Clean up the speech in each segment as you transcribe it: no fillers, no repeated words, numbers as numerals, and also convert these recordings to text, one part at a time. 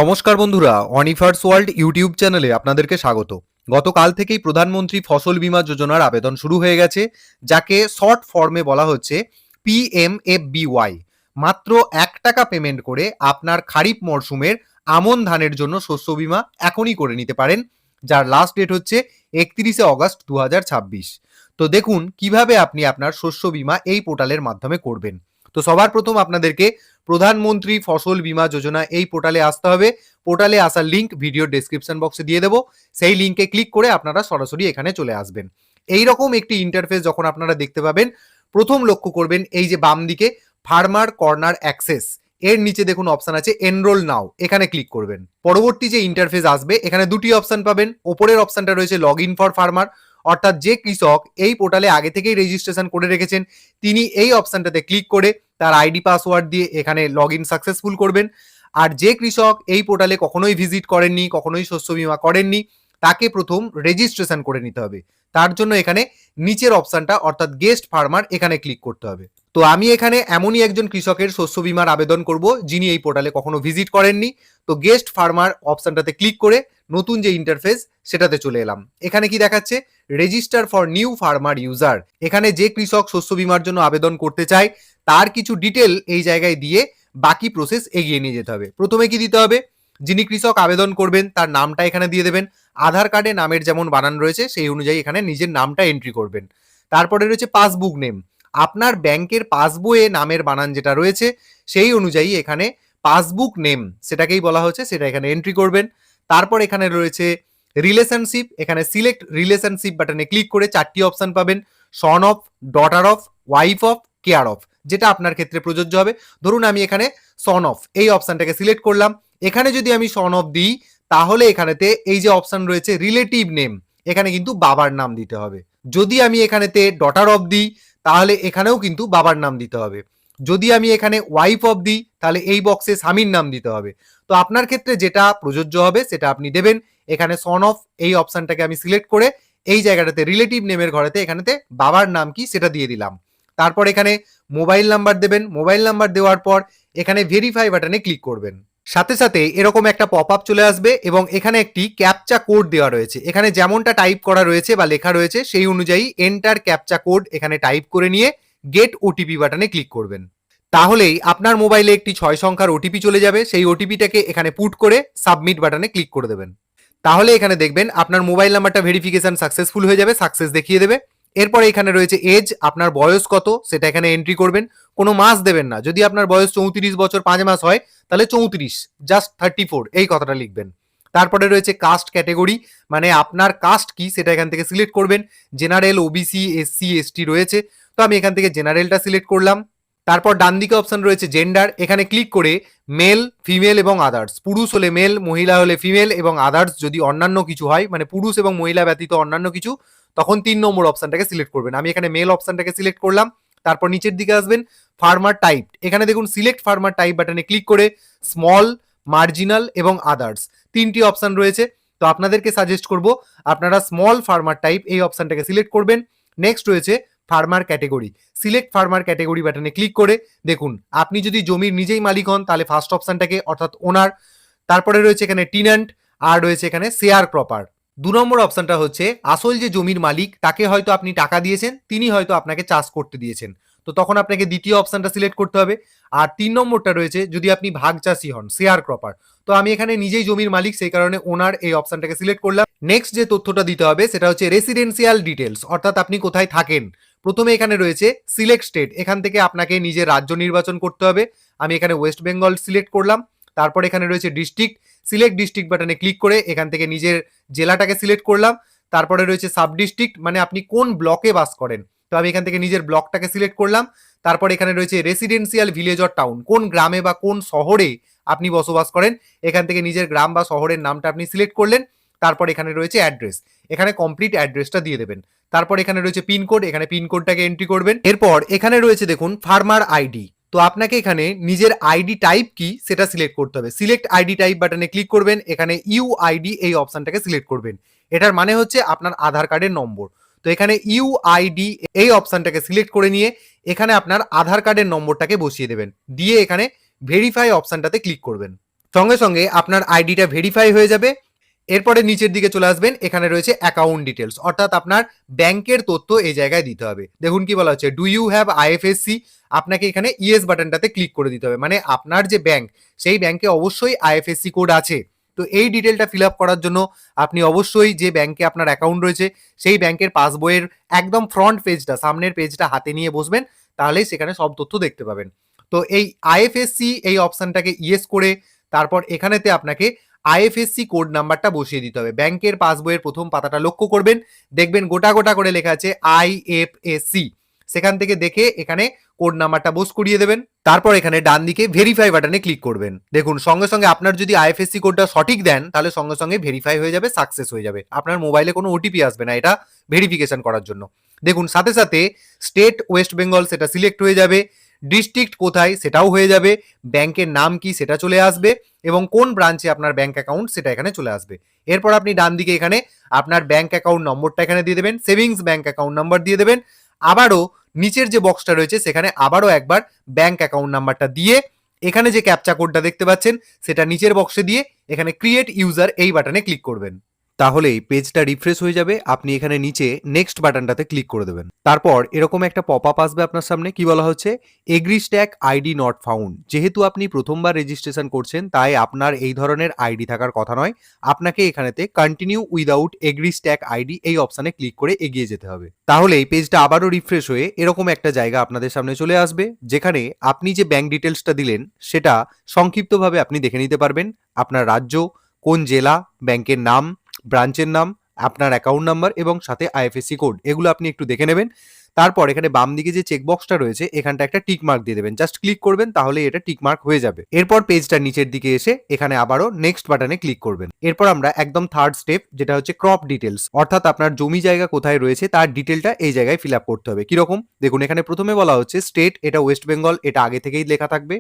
নমস্কার বন্ধুরা, অনিফার্স world YouTube চ্যানেলে আপনাদেরকে স্বাগত। গতকাল থেকেই প্রধানমন্ত্রী ফসল বীমা যোজনার আবেদন শুরু হয়ে গেছে, যাকে শর্ট ফর্মে বলা হচ্ছে পিএমএফবিওয়াই। মাত্র 1 টাকা পেমেন্ট করে আপনার খারিফ মরশুমের আমন ধানের জন্য শস্য বীমা এখনই করে নিতে পারেন, যার লাস্ট ডেট হচ্ছে 31শে অগাস্ট 2026। তো দেখুন কিভাবে আপনি আপনার শস্য বীমা এই পোর্টালের মাধ্যমে করবেন। তো সবার প্রথম আপনাদেরকে প্রধানমন্ত্রী ফসল বীমা যোজনা এই পোর্টালে আসতে হবে। পোর্টালে আসার লিঙ্ক ভিডিও ডেসক্রিপশন বক্সে দিয়ে দেবো। সেই লিঙ্কে ক্লিক করে আপনারা সরাসরি এখানে চলে আসবেন। এইরকম একটি ইন্টারফেস যখন আপনারা দেখতে পাবেন, প্রথম লক্ষ্য করবেন এই যে বাম দিকে ফার্মার কর্নার অ্যাক্সেস, এর নিচে দেখুন অপশন আছে এনরোল নাও, এখানে ক্লিক করবেন। পরবর্তী যে ইন্টারফেস আসবে, এখানে দুটি অপশন পাবেন। ওপরের অপশনটা রয়েছে লগ ইন ফর ফার্মার, অর্থাৎ যে কৃষক এই পোর্টালে আগে থেকেই রেজিস্ট্রেশন করে রেখেছেন তিনি এই অপশনটাতে ক্লিক করে তার আইডি পাসওয়ার্ড দিয়ে এখানে লগ ইন সাকসেসফুল করবেন। আর যে কৃষক এই পোর্টালে কখনোই ভিজিট করেননি, কখনোই শস্য বীমা করেননি, তাকে প্রথম রেজিস্ট্রেশন করে নিতে হবে। তার জন্য এখানে নিচের অপশনটা অর্থাৎ গেস্ট ফার্মার, এখানে ক্লিক করতে হবে। তো আমি এখানে এমনই একজন কৃষকের শস্য বীমার আবেদন করব যিনি এই পোর্টালে কখনো ভিজিট করেননি। তো গেস্ট ফার্মার অপশনটাতে ক্লিক করে নতুন যে ইন্টারফেস সেটাতে চলে এলাম। এখানে কি দেখাচ্ছে, register for new farmer user. এখানে যে কৃষক শস্য বীমার জন্য আবেদন করতে চায় তার কিছু ডিটেল এই জায়গায় দিয়ে বাকি প্রসেস এগিয়ে নিয়ে যেতে হবে। প্রথমে কি দিতে হবে, যিনি কৃষক আবেদন করবেন তার নামটা এখানে দিয়ে দেবেন। আধার কার্ডে নামের যেমন বানান রয়েছে সেই অনুযায়ী এখানে নিজের নামটা এন্ট্রি করবেন। তারপরে রয়েছে পাসবুক নেম, আপনার ব্যাংকের পাসবইয়ে নামের বানান যেটা রয়েছে সেই অনুযায়ী এখানে পাসবুক নেম সেটাকেই বলা হচ্ছে, সেটা এখানে এন্ট্রি করবেন। তারপর এখানে রয়েছে রিলেশনশিপ, এখানে সিলেক্ট রিলেশনশিপ বাটনে ক্লিক করে 4টি অপশন পাবেন, son of, daughter of, wife of, care of, যেটা আপনার ক্ষেত্রে প্রযোজ্য হবে। ধরুন আমি এখানে সন অফ এই অপশনটাকে সিলেক্ট করলাম। এখানে যদি আমি সন অফ দিই তাহলে এখানেতে এই যে অপশন রয়েছে রিলেটিভ নেম, এখানে কিন্তু বাবার নাম দিতে হবে। যদি আমি এখানেতে ডটার অফ দিই তাহলে এখানেও কিন্তু বাবার নাম দিতে হবে। যদি আমি এখানে ওয়াইফ অফ দিই তাহলে এই বক্সে স্বামীর নাম দিতে হবে। তো আপনার ক্ষেত্রে যেটা প্রযোজ্য হবে সেটা আপনি দেবেন। এখানে সন অফ এই অপশনটাকে আমি সিলেক্ট করে এই জায়গাটাতে রিলেটিভ নেমের ঘরেতে এখানেতে বাবার নাম কি সেটা দিয়ে দিলাম। তারপর এখানে মোবাইল নাম্বার দেবেন। মোবাইল নাম্বার দেওয়ার পর এখানে ভেরিফাই বাটনে ক্লিক করবেন। সাথে সাথে এরকম একটা পপ আপ চলে আসবে এবং এখানে একটি ক্যাপচা কোড দেওয়া রয়েছে। এখানে যেমনটা টাইপ করা রয়েছে বা লেখা রয়েছে সেই অনুযায়ী এন্টার ক্যাপচা কোড এখানে টাইপ করে নিয়ে গেট ওটিপি বাটনে ক্লিক করবেন। তাহলেই আপনার মোবাইলে একটি 6 সংখ্যার ওটিপি চলে যাবে। সেই ওটিপিটাকে এখানে পুট করে সাবমিট বাটনে ক্লিক করে দেবেন। তাহলে এখানে দেখবেন আপনার মোবাইল নাম্বারটা ভেরিফিকেশন সাকসেসফুল হয়ে যাবে, সাকসেস দেখিয়ে দেবে। এরপরে এখানে রয়েছে এজ, আপনার বয়স কত সেটা এখানে এন্ট্রি করবেন। কোনো মাস দেবেন না, যদি আপনার বয়স 34 বছর 5 মাস হয় তাহলে 34, জাস্ট 34 এই কথাটা লিখবেন। তারপরে রয়েছে কাস্ট ক্যাটেগরি, মানে আপনার কাস্ট কি সেটা এখান থেকে সিলেক্ট করবেন। জেনারেল, ওবিসি, এসসি, এসটি রয়েছে, তো আমি এখান থেকে জেনারেলটা সিলেক্ট করলাম। তারপর ডান দিকে অপশন রয়েছে জেন্ডার, এখানে ক্লিক করে মেল, ফিমেল এবং আদার্স, পুরুষ হলে মেল, মহিলা হলে ফিমেল এবং আদার্স যদি অন্যান্য কিছু হয়, মানে পুরুষ এবং মহিলা ব্যতীত অন্যান্য কিছু, তখন 3 নম্বর অপশনটাকে সিলেক্ট করবেন। আমি এখানে মেল অপশনটাকে সিলেক্ট করলাম। তারপর নিচের দিকে আসবেন, ফার্মার টাইপ, এখানে দেখুন সিলেক্ট ফার্মার টাইপ বাটনে ক্লিক করে স্মল, মার্জিনাল এবং আদার্স 3টি অপশন রয়েছে। তো আপনাদেরকে সাজেস্ট করব আপনারা স্মল ফার্মার টাইপ এই অপশনটাকে সিলেক্ট করবেন। নেক্সট রয়েছে farmer category, select farmer category বাটনে ক্লিক করে দেখুন আপনি যদি জমির নিজেই মালিক হন তাহলে ফার্স্ট অপশনটাকে অর্থাৎ ওনার, তারপরে রয়েছে এখানে টিনান্ট, আর রয়েছে এখানে শেয়ার ক্রপার। 2 নম্বর অপশনটা হচ্ছে আসল যে জমির মালিক তাকে হয়তো আপনি টাকা দিয়েছেন, তিনি হয়তো আপনাকে চাষ করতে দিয়েছেন, তো তখন আপনাকে দ্বিতীয় অপশনটা সিলেক্ট করতে হবে। আর 3 নম্বরটা রয়েছে যদি আপনি ভাগ চাষি হন, শেয়ার ক্রপার, তো আমি এখানে নিজেই জমির মালিক সেই কারণে ওনার এই অপশনটাকে সিলেক্ট করলাম। নেক্সট যে তথ্যটা দিতে হবে সেটা হচ্ছে রেসিডেন্সিয়াল ডিটেলস, অর্থাৎ আপনি কোথায় থাকেন। প্রথমে এখানে রয়েছে সিলেক্ট স্টেট, এখান থেকে আপনাকে নিজের রাজ্য নির্বাচন করতে হবে। আমি এখানে ওয়েস্ট বেঙ্গল সিলেক্ট করলাম। তারপর এখানে রয়েছে ডিস্ট্রিক্ট, সিলেক্ট ডিস্ট্রিক্ট বাটনে ক্লিক করে এখান থেকে নিজের জেলাটাকে সিলেক্ট করলাম। তারপরে রয়েছে সাব ডিস্ট্রিক্ট, মানে আপনি কোন ব্লকে বাস করেন, তো আমি এখান থেকে নিজের ব্লকটাকে সিলেক্ট করলাম। তারপর এখানে রয়েছে রেসিডেন্সিয়াল ভিলেজ অর টাউন, কোন গ্রামে বা কোন শহরে আপনি বসবাস করেন, এখান থেকে নিজের গ্রাম বা শহরের নামটা আপনি সিলেক্ট করলেন। তারপর এখানে রয়েছে অ্যাড্রেস, এখানে কমপ্লিট অ্যাড্রেসটা দিয়ে দেবেন। তারপর এখানে রয়েছে পিনকোড, এখানে পিনকোডটাকে এন্ট্রি করবেন। এরপর এখানে রয়েছে দেখুন ফার্মার আইডি, তো আপনাকে এখানে নিজের আইডি টাইপ কি সেটা সিলেক্ট করতে হবে। সিলেক্ট আইডি টাইপ বাটনে ক্লিক করবেন, এখানে ইউআইডি এই অপশনটাকে সিলেক্ট করবেন। এটার মানে হচ্ছে আপনার আধার কার্ডের নম্বর। তো এখানে ইউআইডি এই অপশনটাকে সিলেক্ট করে নিয়ে এখানে আপনার আধার কার্ডের নম্বরটাকে বসিয়ে দেবেন, দিয়ে এখানে ভেরিফাই অপশনটাতে ক্লিক করবেন। সঙ্গে সঙ্গে আপনার আইডিটা ভেরিফাই হয়ে যাবে। এরপরে নিচের দিকে চলে আসবেন, এখানে রয়েছে অ্যাকাউন্ট ডিটেলস, অর্থাৎ আপনার ব্যাংকের তথ্য এই জায়গায় দিতে হবে। দেখুন কি বলা হচ্ছে, ডু ইউ হ্যাভ আইএফএসসি। আপনাকে এখানে ইয়েস বাটনটাতে ক্লিক করে দিতে হবে, মানে আপনার যে ব্যাংক সেই ব্যাংকে অবশ্যই আইএফএসসি কোড আছে। তো এই ডিটেলটা ফিল আপ করার জন্য আপনি অবশ্যই যে ব্যাংকে আপনার অ্যাকাউন্ট রয়েছে সেই ব্যাংকের পাসবইয়ের একদম ফ্রন্ট পেজটা, সামনের পেজটা হাতে নিয়ে বসবেন, তাহলেই সেখানে সব তথ্য দেখতে পাবেন। তো এই আইএফএসসি এই অপশনটাকে ইয়েস করে তারপর এখানেতে আপনাকে আইএফএসসি কোড নাম্বারটা বসিয়ে দিতে হবে। ব্যাংকের পাসবইয়ের প্রথম পাতাটা লক্ষ্য করবেন, দেখবেন গোটা গোটা করে লেখা আছে আইএফএসসি। সেখান থেকে দেখে এখানে কোড নাম্বারটা বস করিয়ে দেবেন। তারপর এখানে ডান দিকে ভেরিফাই বাটনে ক্লিক করবেন। দেখুন সঙ্গে সঙ্গে আপনার যদি আইএফএসসি কোডটা সঠিক দেন তাহলে সঙ্গে সঙ্গে ভেরিফাই হয়ে যাবে, সাকসেস হয়ে যাবে। আপনার মোবাইলে কোনো ওটিপি আসবে না এটা ভেরিফিকেশন করার জন্য। দেখুন সাথে সাথে স্টেট ওয়েস্ট বেঙ্গল সেটা সিলেক্ট হয়ে যাবে, ডিস্ট্রিক্ট কোথায় সেটাও হয়ে যাবে, ব্যাংকের নাম কি সেটা চলে আসবে এবং কোন ব্রাঞ্চে আপনার ব্যাংক অ্যাকাউন্ট সেটা এখানে চলে আসবে। এরপর আপনি ডান দিকে এখানে আপনার ব্যাংক অ্যাকাউন্ট নম্বরটা এখানে দিয়ে দেবেন, সেভিংস ব্যাংক অ্যাকাউন্ট নাম্বার দিয়ে দেবেন। আবারও নিচের যে বক্সটা রয়েছে সেখানে আবারও একবার ব্যাংক অ্যাকাউন্ট নাম্বারটা দিয়ে এখানে যে ক্যাপচা কোডটা দেখতে পাচ্ছেন সেটা নিচের বক্সে দিয়ে এখানে ক্রিয়েট ইউজার এই বাটনে ক্লিক করবেন। তাহলেই পেজটা রিফ্রেশ হয়ে যাবে। আপনি এখানে নিচে নেক্সট বাটনটাতে ক্লিক করে দেবেন। তারপর এরকম একটা পপ আপ আসবে আপনার সামনে, কি বলা হচ্ছে, agri stack ID not found. যেহেতু আপনি প্রথমবার রেজিস্ট্রেশন করছেন তাই আপনার এই ধরনের আইডি থাকার কথা নয়। আপনাকে এখানেতে continue without agri stack ID এই অপশানে ক্লিক করে এগিয়ে যেতে হবে। তাহলে এই পেজটা আবারও রিফ্রেশ হয়ে এরকম একটা জায়গা আপনাদের সামনে চলে আসবে, যেখানে আপনি যে ব্যাংক ডিটেলসটা দিলেন সেটা সংক্ষিপ্তভাবে আপনি দেখে নিতে পারবেন। আপনার রাজ্য, কোন জেলা, ব্যাংকের নাম, ব্রাঞ্চের নাম, আপনার অ্যাকাউন্ট নাম্বার এবং সাথে আইএফএসসি কোড, এগুলো আপনি একটু দেখে নেবেন। তারপর এখানে বাম দিকে যে চেকবক্সটা রয়েছে এখানটা একটা টিক মার্ক দিয়ে দেবেন, জাস্ট ক্লিক করবেন তাহলে এটা টিক মার্ক হয়ে যাবে। এরপর পেজটা নিচের দিকে এসে এখানে আবারও নেক্সট বাটনে ক্লিক করবেন। এরপর আমরা একদম থার্ড স্টেপ, যেটা হচ্ছে ক্রপ ডিটেলস, অর্থাৎ আপনার জমি জায়গা কোথায় রয়েছে তার ডিটেলটা এই জায়গায় ফিল আপ করতে হবে। কিরকম দেখুন, এখানে প্রথমে বলা হচ্ছে স্টেট, এটা ওয়েস্ট বেঙ্গল, এটা আগে থেকেই লেখা থাকবে।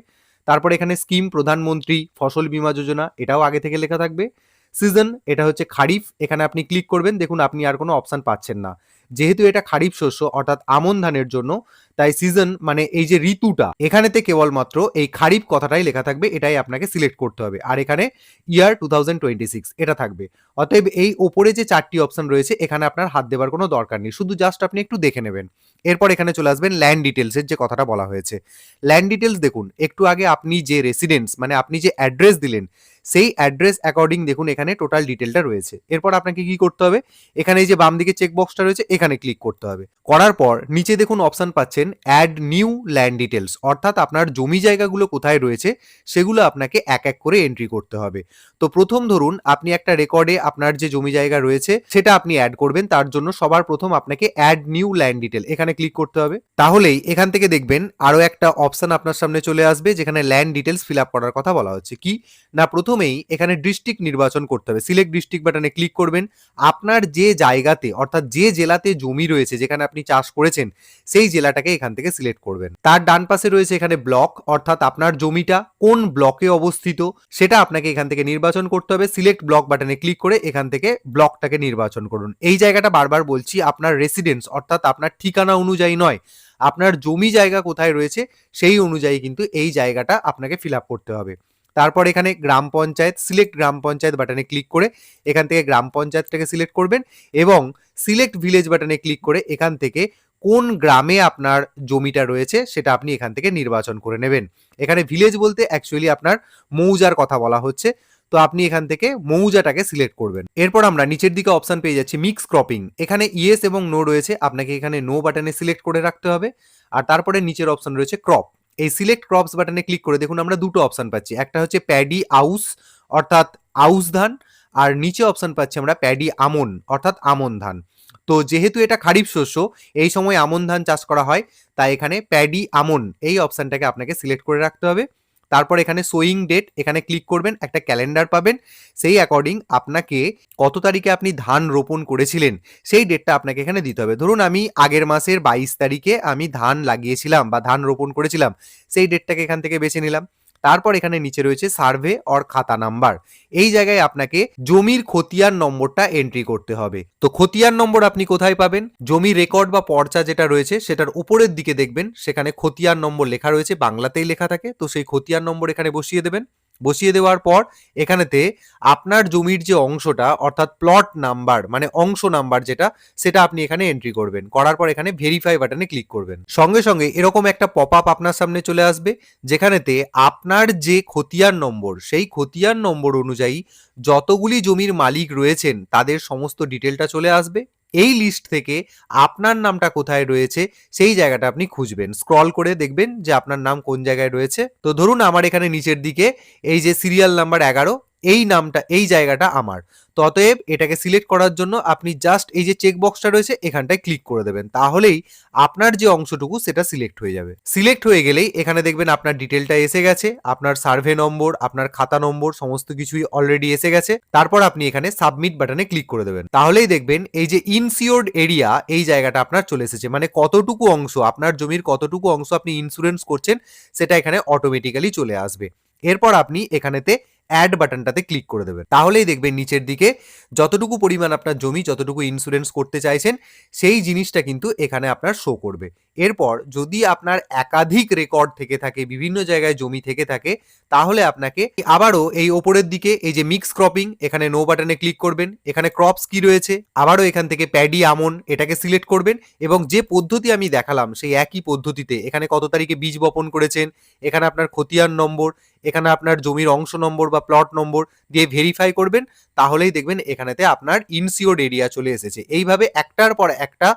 তারপর এখানে স্কিম প্রধানমন্ত্রী ফসল বীমা যোজনা, এটাও আগে থেকে লেখা থাকবে। সিজন, এটা হচ্ছে খারিফ, এখানে আপনি ক্লিক করবেন। দেখুন আপনি আর কোনো অপশন পাচ্ছেন না, যেহেতু এটা খারিফ শস্য অর্থাৎ আমন ধানের জন্য, তাই সিজন মানে এই যে ঋতুটা এখানেতে কেবলমাত্র এই খারিফ কথাটাই লেখা থাকবে, এটাই আপনাকে সিলেক্ট করতে হবে। আর এখানে ইয়ার 2026 এটা থাকবে। অতএব এই ওপরে যে চারটি অপশন রয়েছে এখানে আপনার হাত দেবার কোনো দরকার নেই, শুধু জাস্ট আপনি একটু দেখে নেবেন। এরপর এখানে চলে আসবেন ল্যান্ড ডিটেলসের যে কথাটা বলা হয়েছে। ল্যান্ড ডিটেলস দেখুন, একটু আগে আপনি যে রেসিডেন্স মানে আপনি যে অ্যাড্রেস দিলেন সেই অ্যাড্রেস অ্যাকর্ডিং দেখুন এখানে টোটাল ডিটেলটা রয়েছে। এরপর আপনাকে কি করতে হবে, এখানে এই যে বাম দিকে চেক বক্সটা রয়েছে এখানে ক্লিক করতে হবে। করার পর নিচে দেখুন অপশন পাচ্ছেন অ্যাড নিউ ল্যান্ড ডিটেলস, অর্থাৎ আপনার জমি জায়গাগুলো কোথায় রয়েছে সেগুলো আপনাকে এক এক করে এন্ট্রি করতে হবে। তো প্রথম ধরুন আপনি একটা রেকর্ডে আপনার যে জমি জায়গা রয়েছে সেটা আপনি অ্যাড করবেন, তার জন্য সবার প্রথম আপনাকে অ্যাড নিউ ল্যান্ড ডিটেল এখানে ক্লিক করতে হবে। তাহলেই এখান থেকে দেখবেন আরো একটা অপশন আপনার সামনে চলে আসবে, যেখানে ল্যান্ড ডিটেলস ফিল আপ করার কথা বলা হচ্ছে। কি না, প্রথমেই এখানে ডিস্ট্রিক্ট নির্বাচন করতে হবে, সিলেক্ট ডিস্ট্রিক্ট বাটনে ক্লিক করবেন। আপনার যে জায়গাতে অর্থাৎ যে জেলাতে জমি রয়েছে যেখানে আপনি চাষ করেছেন সেই জেলাটাকে এখান থেকে সিলেক্ট করবেন। তার ডান পাশে রয়েছে এখানে ব্লক, অর্থাৎ আপনার জমিটা কোন ব্লকে অবস্থিত সেটা আপনাকে এখান থেকে নির্বাচন করতে হবে। সিলেক্ট ব্লক বাটনে ক্লিক করে এখান থেকে ব্লকটাকে নির্বাচন করুন। এই জায়গাটা বারবার বলছি আপনার রেসিডেন্স অর্থাৎ আপনার ঠিকানা অনুযায়ী নয়, আপনার জমি জায়গা কোথায় রয়েছে সেই অনুযায়ী কিন্তু এই জায়গাটা আপনাকে ফিল আপ করতে হবে। তারপর এখানে গ্রাম পঞ্চায়েত, সিলেক্ট গ্রাম পঞ্চায়েত বাটনে ক্লিক করে এখান থেকে গ্রাম পঞ্চায়েতটাকে সিলেক্ট করবেন এবং সিলেক্ট ভিলেজ বাটনে ক্লিক করে এখান থেকে কোন গ্রামে আপনার জমিটা রয়েছে সেটা আপনি এখান থেকে নির্বাচন করে নেবেন। এখানে ভিলেজ বলতে অ্যাকচুয়ালি আপনার মৌজার কথা বলা হচ্ছে, তো আপনি এখান থেকে মৌজাটাকে সিলেক্ট করবেন। এরপর আমরা নিচের দিকে অপশন পেয়ে যাচ্ছি মিক্স ক্রপিং, এখানে ইয়েস এবং নো রয়েছে, আপনাকে এখানে নো বাটনে সিলেক্ট করে রাখতে হবে। আর তারপরে নিচের অপশন রয়েছে ক্রপ, এই সিলেক্ট ক্রপস বাটনে ক্লিক করে দেখুন আমরা দুটো অপশন পাচ্ছি, একটা হচ্ছে প্যাডি আউস অর্থাৎ আউস ধান, আর নিচে অপশন পাচ্ছি আমরা প্যাডি আমন অর্থাৎ আমন ধান। তো যেহেতু এটা খারিফ শস্য এই সময় আমন ধান চাষ করা হয়, তাই এখানে প্যাডি আমন এই অপশনটাকে আপনাকে সিলেক্ট করে রাখতে হবে। তারপর এখানে সোয়িং ডেট এখানে ক্লিক করবেন, একটা ক্যালেন্ডার পাবেন, সেই অ্যাকর্ডিং আপনাকে কত তারিখে আপনি ধান রোপণ করেছিলেন সেই ডেটটা আপনাকে এখানে দিতে হবে। ধরুন আমি আগের মাসের 22 তারিখে আমি ধান লাগিয়েছিলাম বা ধান রোপণ করেছিলাম, সেই ডেটটাকে এখান থেকে বেছে নিলাম। তারপর এখানে নিচে রয়েছে সার্ভে অর খাতা নাম্বার, এই জায়গায় আপনাকে জমির খতিয়ান নম্বরটা এন্ট্রি করতে হবে। তো খতিয়ান নম্বর আপনি কোথায় পাবেন, জমি রেকর্ড বা পর্চা যেটা রয়েছে সেটার উপরের দিকে দেখবেন সেখানে খতিয়ান নম্বর লেখা রয়েছে, বাংলাতেই লেখা থাকে, তো সেই খতিয়ান নম্বর এখানে বসিয়ে দেবেন। বসিয়ে দেওয়ার পর এখানেতে আপনার জমির যে অংশটা অর্থাৎ প্লট নাম্বার মানে অংশ নাম্বার যেটা, সেটা আপনি এখানে এন্ট্রি করবেন। করার পর এখানে ভেরিফাই বাটনে ক্লিক করবেন। সঙ্গে সঙ্গে এরকম একটা পপ আপ আপনার সামনে চলে আসবে, যেখানেতে আপনার যে খতিয়ান নম্বর, সেই খতিয়ান নম্বর অনুযায়ী যতগুলি জমির মালিক রয়েছেন তাদের সমস্ত ডিটেলটা চলে আসবে। এই লিস্ট থেকে আপনার নামটা কোথায় রয়েছে সেই জায়গাটা আপনি খুঁজবেন, স্ক্রল করে দেখবেন যে আপনার নাম কোন জায়গায় রয়েছে। তো ধরুন আমার এখানে নিচের দিকে এই যে সিরিয়াল নাম্বার 11, এই নামটা, এই জায়গাটা আমার। তো অতএব এটাকে সিলেক্ট করার জন্য আপনি জাস্ট এই যে চেক বক্সটা রয়েছে এখানটায় ক্লিক করে দেবেন, তাহলেই আপনার যে অংশটুকু সেটা সিলেক্ট হয়ে যাবে। সিলেক্ট হয়ে গেলেই এখানে দেখবেন আপনার ডিটেলটা এসে গেছে, আপনার সার্ভে নম্বর, আপনার খাতা নম্বর সমস্ত কিছুই অলরেডি এসে গেছে। তারপর আপনি এখানে সাবমিট বাটনে ক্লিক করে দেবেন, তাহলেই দেখবেন এই যে ইনসিওর্ড এরিয়া এই জায়গাটা আপনার চলে এসেছে, মানে কতটুকু অংশ, আপনার জমির কতটুকু অংশ আপনি ইন্স্যুরেন্স করছেন সেটা এখানে অটোমেটিক্যালি চলে আসবে। এরপর আপনি এখানেতে অ্যাড বাটনটাতে ক্লিক করে দেবেন, তাহলেই দেখবেন নিচের দিকে যতটুকু পরিমাণ আপনার জমি, যতটুকু ইন্স্যুরেন্স করতে চাইছেন সেই জিনিসটা কিন্তু এখানে আপনার শো করবে। এরপর যদি আপনার একাধিক রেকর্ড থেকে থাকে, বিভিন্ন জায়গায় জমি থেকে থাকে, তাহলে আপনাকে আবারও এই ওপরের দিকে এই যে মিক্স ক্রপিং, এখানে নো বাটনে ক্লিক করবেন। এখানে ক্রপস কি রয়েছে, আবারও এখান থেকে প্যাডি আমন এটাকে সিলেক্ট করবেন এবং যে পদ্ধতি আমি দেখালাম সেই একই পদ্ধতিতে এখানে কত তারিখে বীজ বপন করেছেন, এখানে আপনার খতিয়ান নম্বর, এখানে আপনার জমির অংশ নম্বর বা প্লট নম্বর দিয়ে ভেরিফাই করবেন, তাহলেই দেখবেন এখানেতে আপনার ইনসিওর্ড এরিয়া চলে এসেছে। এইভাবে একটার পর একটা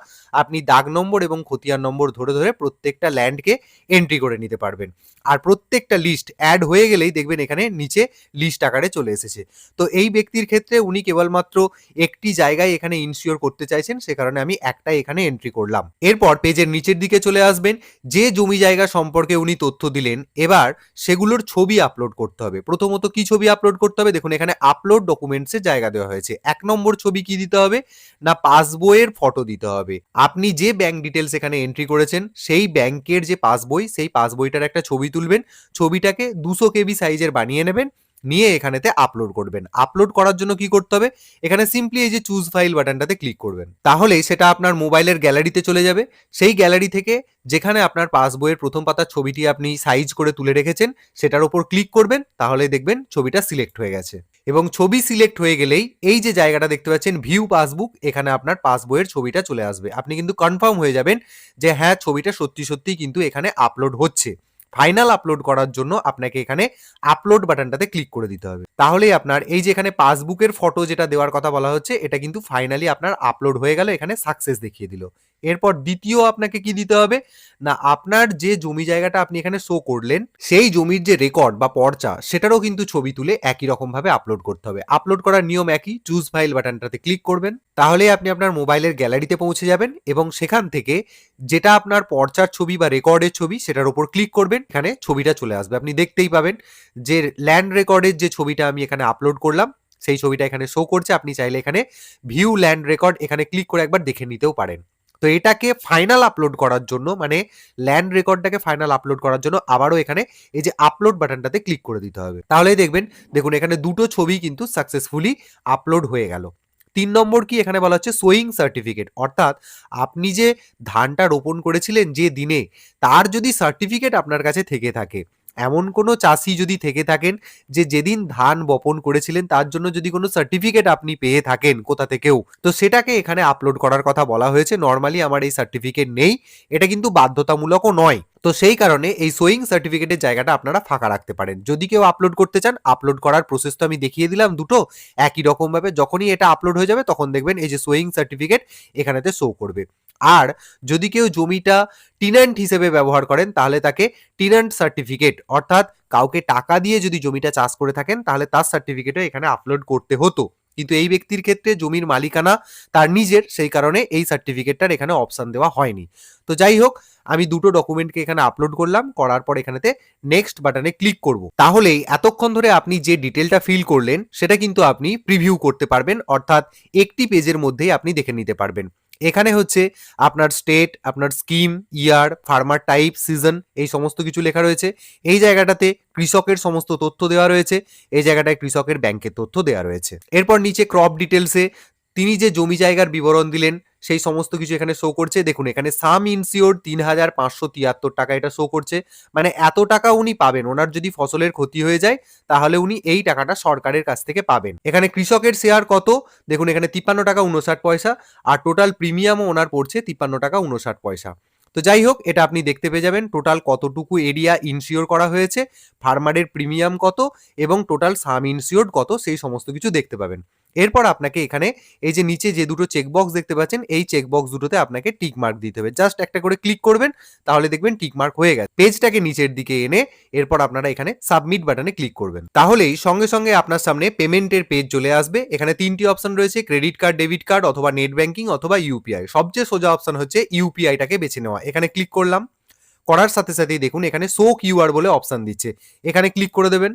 আপনি দাগ নম্বর এবং খতিয়ান নম্বর ধরে ধরে প্রত্যেকটা ল্যান্ডকে এন্ট্রি করে নিতে পারবেন। আর প্রত্যেকটা লিস্ট অ্যাড হয়ে গেলেই দেখবেন এখানে নিচে লিস্ট আকারে চলে এসেছে। তো এই ব্যক্তির ক্ষেত্রে উনি কেবলমাত্র একটি জায়গায় এখানে ইনসিওর করতে চাইছেন, সে কারণে আমি একটা এখানে এন্ট্রি করলাম। এরপর পেজের নিচের দিকে চলে আসবেন, যে জমি জায়গা সম্পর্কে উনি তথ্য দিলেন এবার সেগুলোর ছবি আপলোড করতে হবে। প্রথমত কি ছবি আপলোড করতে হবে, দেখুন এখানে আপলোড ডকুমেন্টসের জায়গা দেওয়া হয়েছে। 1 নম্বর ছবি কি দিতে হবে না, পাসবইয়ের ফটো দিতে হবে। আপনি যে ব্যাংক ডিটেলস এখানে এন্ট্রি করেছেন সেই ব্যাংকের যে পাসবই, সেই পাসবইটার একটা ছবি তুলবেন, ছবিটাকে 200 কেবি সাইজের বানিয়ে নেবেন, নিয়ে এখানেতে আপলোড করবেন। আপলোড করার জন্য কি করতে হবে, এখানে সিম্পলি এই যে চুজ ফাইল বাটনটাতে ক্লিক করবেন, তাহলেই সেটা আপনার মোবাইলের গ্যালারিতে চলে যাবে। সেই গ্যালারি থেকে যেখানে আপনার পাসবইয়ের প্রথম পাতার ছবিটি আপনি সাইজ করে তুলে রেখেছেন সেটার উপর ক্লিক করবেন, তাহলে দেখবেন ছবিটা সিলেক্ট হয়ে গেছে। এবং ছবি সিলেক্ট হয়ে গেলেই এই যে জায়গাটা দেখতে পাচ্ছেন ভিউ পাসবুক, এখানে আপনার পাসবইয়ের ছবিটা চলে আসবে। আপনি কিন্তু কনফার্ম হয়ে যাবেন যে হ্যাঁ ছবিটা সত্যি সত্যি কিন্তু এখানে আপলোড হচ্ছে। ফাইনাল আপলোড করার জন্য আপনাকে এখানে আপলোড বাটনটাতে ক্লিক করে দিতে হবে, তাহলেই আপনার এই যে এখানে পাসবুকের ফটো যেটা দেওয়ার কথা বলা হচ্ছে এটা কিন্তু ফাইনালি আপনার আপলোড হয়ে গেল, এখানে সাকসেস দেখিয়ে দিল। এরপর দ্বিতীয় আপনাকে কি দিতে হবে না, আপনার যে জমি জায়গাটা আপনি এখানে শো করলেন সেই জমির যে রেকর্ড বা পর্চা সেটারও কিন্তু ছবি তুলে একই রকম ভাবে আপলোড করতে হবে। আপলোড করার নিয়ম একই, চুজ ফাইল বাটনটাতে ক্লিক করবেন, তাহলে আপনি আপনার মোবাইলের গ্যালারিতে পৌঁছে যাবেন এবং সেখান থেকে যেটা আপনার পর্চার ছবি বা রেকর্ডের ছবি সেটার উপর ক্লিক করবেন, এখানে ছবিটা চলে আসবে। আপনি দেখতেই পাবেন যে ল্যান্ড রেকর্ডের যে ছবিটা আমি এখানে আপলোড করলাম সেই ছবিটা এখানে শো করছে। আপনি চাইলে এখানে ভিউ ল্যান্ড রেকর্ড এখানে ক্লিক করে একবার দেখে নিতেও পারেন। তো এটাকে ফাইনাল আপলোড করার জন্য মানে ল্যান্ড রেকর্ডটাকে ফাইনাল আপলোড করার জন্য আবারও এখানে এই যে আপলোড বাটনটাতে ক্লিক করে দিতে হবে, তাহলেই দেখবেন দেখুন এখানে দুটো ছবি কিন্তু সাকসেসফুলি আপলোড হয়ে গেল। 3 নম্বর কি এখানে বলা হচ্ছে সোয়িং সার্টিফিকেট, অর্থাৎ আপনি যে ধানটা রোপণ করেছিলেন যে দিনে তার যদি সার্টিফিকেট আপনার কাছে থেকে থাকে, এমন কোনো চাষি যদি থেকে থাকেন যে যেদিন ধান বপন করেছিলেন তার জন্য যদি কোনো সার্টিফিকেট আপনি পেয়ে থাকেন কোথা থেকেও, তো সেটাকে এখানে আপলোড করার কথা বলা হয়েছে। নর্মালি আমার এই সার্টিফিকেট নেই, এটা কিন্তু বাধ্যতামূলকও নয়, তো সেই কারণে এই সোয়িং সার্টিফিকেটের জায়গাটা আপনারা ফাঁকা রাখতে পারেন। যদি কেউ আপলোড করতে চান, আপলোড করার প্রসেস তো আমি দেখিয়ে দিলাম দুটো, একই রকম ভাবে যখনই এটা আপলোড হয়ে যাবে তখন দেখবেন এই যে সোয়িং সার্টিফিকেট এখানেতে শো করবে। আর যদি কেউ জমিটা টিনান্ট হিসেবে ব্যবহার করেন তাহলে তাকে টিনান্ট সার্টিফিকেট, অর্থাৎ কাউকে টাকা দিয়ে যদি জমিটা চাষ করে থাকেন তাহলে তার সার্টিফিকেটও এখানে আপলোড করতে হতো, কিন্তু এই ব্যক্তির ক্ষেত্রে জমির মালিকানা তার নিজের, সেই কারণে এই সার্টিফিকেটটার এখানে অপশন দেওয়া হয়নি। তো যাই হোক, আমি দুটো ডকুমেন্টকে এখানে আপলোড করলাম, করার পর এখানেতে নেক্সট বাটনে ক্লিক করব, তাহলেই এতক্ষণ ধরে আপনি যে ডিটেলটা ফিল করলেন সেটা কিন্তু আপনি প্রিভিউ করতে পারবেন, অর্থাৎ একটি পেজের মধ্যেই আপনি দেখে নিতে পারবেন। এখানে হচ্ছে আপনার স্টেট, আপনার স্কিম, ইয়ার, ফার্মার টাইপ, সিজন এই সমস্ত কিছু লেখা রয়েছে। এই জায়গাটাতে কৃষকের সমস্ত তথ্য দেওয়া রয়েছে, এই জায়গাটায় কৃষকের ব্যাংকের তথ্য দেওয়া রয়েছে। এরপর নিচে ক্রপ ডিটেলসে তিনি যে জমি জায়গার বিবরণ দিলেন সেই সমস্ত কিছু এখানে শো করছে। দেখুন এখানে সাম ইনসিওর ৩,৫৭৩ টাকা এটা শো করছে। মানে এত টাকা উনি পাবেন। ওনার যদি ফসলের ক্ষতি হয়ে যায় তাহলে উনি এই টাকাটা সরকারের কাছ থেকে পাবেন। এখানে কৃষকের শেয়ার কত? দেখুন এখানে ৫৩ টাকা ৫৯ পয়সা আর টোটাল প্রিমিয়ামও ওনার পড়ছে ৫৩ টাকা ৫৯ পয়সা। তো যাই হোক, এটা আপনি দেখতে পেয়ে যাবেন টোটাল কতটুকু এরিয়া ইনসিওর করা হয়েছে, ফার্মারের প্রিমিয়াম কত এবং টোটাল সাম ইনসিওর্ড কত, সেই সমস্ত কিছু দেখতে পাবেন। এরপর আপনাকে এখানে এই যে নিচে যে দুটো চেকবক্স দেখতে পাচ্ছেন, এই চেকবক্স দুটোতে আপনাকে টিক মার্ক দিতে হবে। জাস্ট একটা করে ক্লিক করবেন, তাহলে দেখবেন টিক মার্ক হয়ে গেছে। পেজটাকে নিচের দিকে এনে এরপর আপনারা এখানে সাবমিট বাটনে ক্লিক করবেন। তাহলেই সঙ্গে সঙ্গে আপনার সামনে পেমেন্টের পেজ চলে আসবে। এখানে 3টি অপশন রয়েছে, ক্রেডিট কার্ড, ডেবিট কার্ড অথবা নেট ব্যাংকিং অথবা ইউপিআই। সবচেয়ে সোজা অপশন হচ্ছে ইউপিআইটাকে বেছে নেওয়া। এখানে ক্লিক করলাম, করার সাথে সাথেই দেখুন এখানে শো কিউআর বলে অপশন দিচ্ছে, এখানে ক্লিক করে দেবেন।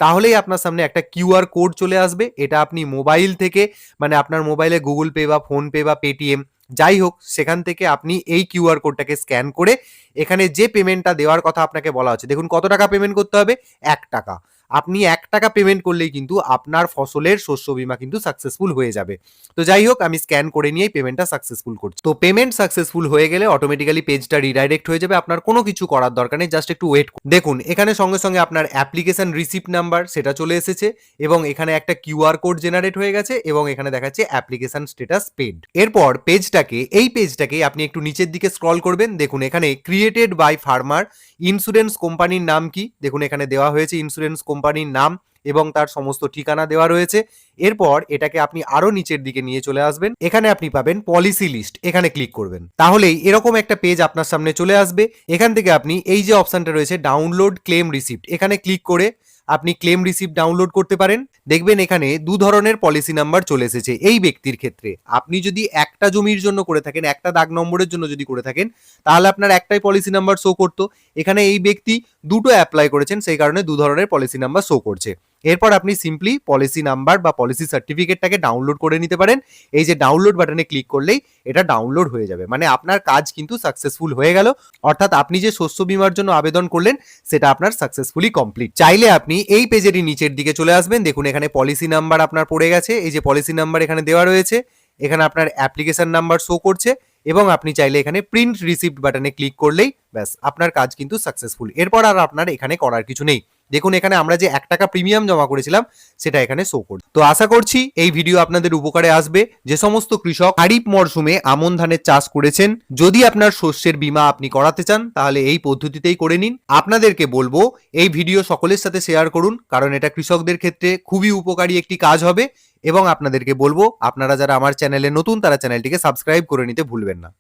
তাহলেই আপনার সামনে একটা কিউআর কোড চলে আসবে। এটা আপনি মোবাইল থেকে, মানে আপনার মোবাইলে গুগল পে বা ফোন পে বা পেটিএম যাই হোক, সেখান থেকে আপনি এই কিউআর কোডটাকে স্ক্যান করে এখানে যে পেমেন্টটা দেওয়ার কথা আপনাকে বলা হচ্ছে, দেখুন কত টাকা পেমেন্ট করতে হবে, ১ টাকা। আপনি ১ টাকা পেমেন্ট করলেই কিন্তু আপনার ফসলের শস্য বীমা কিন্তু সাকসেসফুল হয়ে যাবে। তো যাই হোক, আমি স্ক্যান করে নিয়েই পেমেন্টটা সাকসেসফুল করছি। তো পেমেন্ট সাকসেসফুল হয়ে গেলে অটোমেটিক্যালি পেজটা রিডাইরেক্ট হয়ে যাবে। আপনার কোনো কিছু করার দরকার নেই, জাস্ট একটু ওয়েট। দেখুন এখানে সঙ্গে সঙ্গে আপনার অ্যাপ্লিকেশন রিসিপ্ট নাম্বার সেটা চলে এসেছে এবং এখানে একটা কিউআর কোড জেনারেট হয়ে গেছে এবং এখানে দেখাচ্ছে অ্যাপ্লিকেশন স্ট্যাটাস পেড। এরপর এই পেজটাকে আপনি একটু নিচের দিকে স্ক্রল করবেন। দেখুন এখানে ক্রিয়েটেড বাই ফার্মার, ইন্স্যুরেন্স কোম্পানির নাম কি, দেখুন এখানে দেওয়া হয়েছে ইন্স্যুরেন্স কোম্পানির নাম এবং তার সমস্ত ঠিকানা দেওয়া রয়েছে। এরপর এটাকে আপনি আরো নিচের দিকে নিয়ে চলে আসবেন, এখানে আপনি পাবেন পলিসি লিস্ট, এখানে ক্লিক করবেন। তাহলেই এরকম একটা পেজ আপনার সামনে চলে আসবে। এখান থেকে আপনি এই যে অপশনটা রয়েছে ডাউনলোড ক্লেম রিসিপ্ট, এখানে ক্লিক করে আপনি ক্লেম রিসিপ্ট ডাউনলোড করতে পারেন। দেখবেন এখানে দু ধরনের পলিসি নাম্বার চলে এসেছে এই ব্যক্তির ক্ষেত্রে। আপনি যদি একটা জমির জন্য করে থাকেন, একটা দাগ নম্বরের জন্য যদি করে থাকেন, তাহলে আপনার একটাই পলিসি নাম্বার শো করতো। এখানে এই ব্যক্তি দুটো অ্যাপ্লাই করেছেন, সেই কারণে দু ধরনের পলিসি নাম্বার শো করছে। এরপর আপনি সিম্পলি পলিসি নাম্বার বা পলিসি সার্টিফিকেটটাকে ডাউনলোড করে নিতে পারেন। এই যে ডাউনলোড বাটনে ক্লিক করলেই এটা ডাউনলোড হয়ে যাবে। মানে আপনার কাজ কিন্তু সাকসেসফুল হয়ে গেল, অর্থাৎ আপনি যে শস্য বীমার জন্য আবেদন করলেন সেটা আপনার সাকসেসফুলি কমপ্লিট। চাইলে আপনি এই পেজেরই নিচের দিকে চলে আসবেন। দেখুন এখানে পলিসি নাম্বার আপনার পড়ে গেছে, এই যে পলিসি নাম্বার এখানে দেওয়া রয়েছে, এখানে আপনার অ্যাপ্লিকেশন নাম্বার শো করছে এবং আপনি চাইলে এখানে প্রিন্ট রিসিপ্ট বাটনে ক্লিক করলেই ব্যাস আপনার কাজ কিন্তু সাকসেসফুল। এরপর আর আপনার এখানে করার কিছু নেই। দেখুন এখানে আমরা যে ১ টাকা প্রিমিয়াম জমা করেছিলাম সেটা এখানে শো করছে। তো আশা করছি এই ভিডিও আপনাদের উপকারে আসবে। যে সমস্ত কৃষক খারিফ মরশুমে আমন ধানের চাষ করেছেন, যদি আপনার শস্যের বীমা আপনি করাতে চান তাহলে এই পদ্ধতিতেই করে নিন। আপনাদেরকে বলবো এই ভিডিও সকলের সাথে শেয়ার করুন, কারণ এটা কৃষকদের ক্ষেত্রে খুবই উপকারী একটি কাজ হবে। এবং আপনাদেরকে বলবো আপনারা যারা আমার চ্যানেলে নতুন তারা চ্যানেলটিকে সাবস্ক্রাইব করে নিতে ভুলবেন না।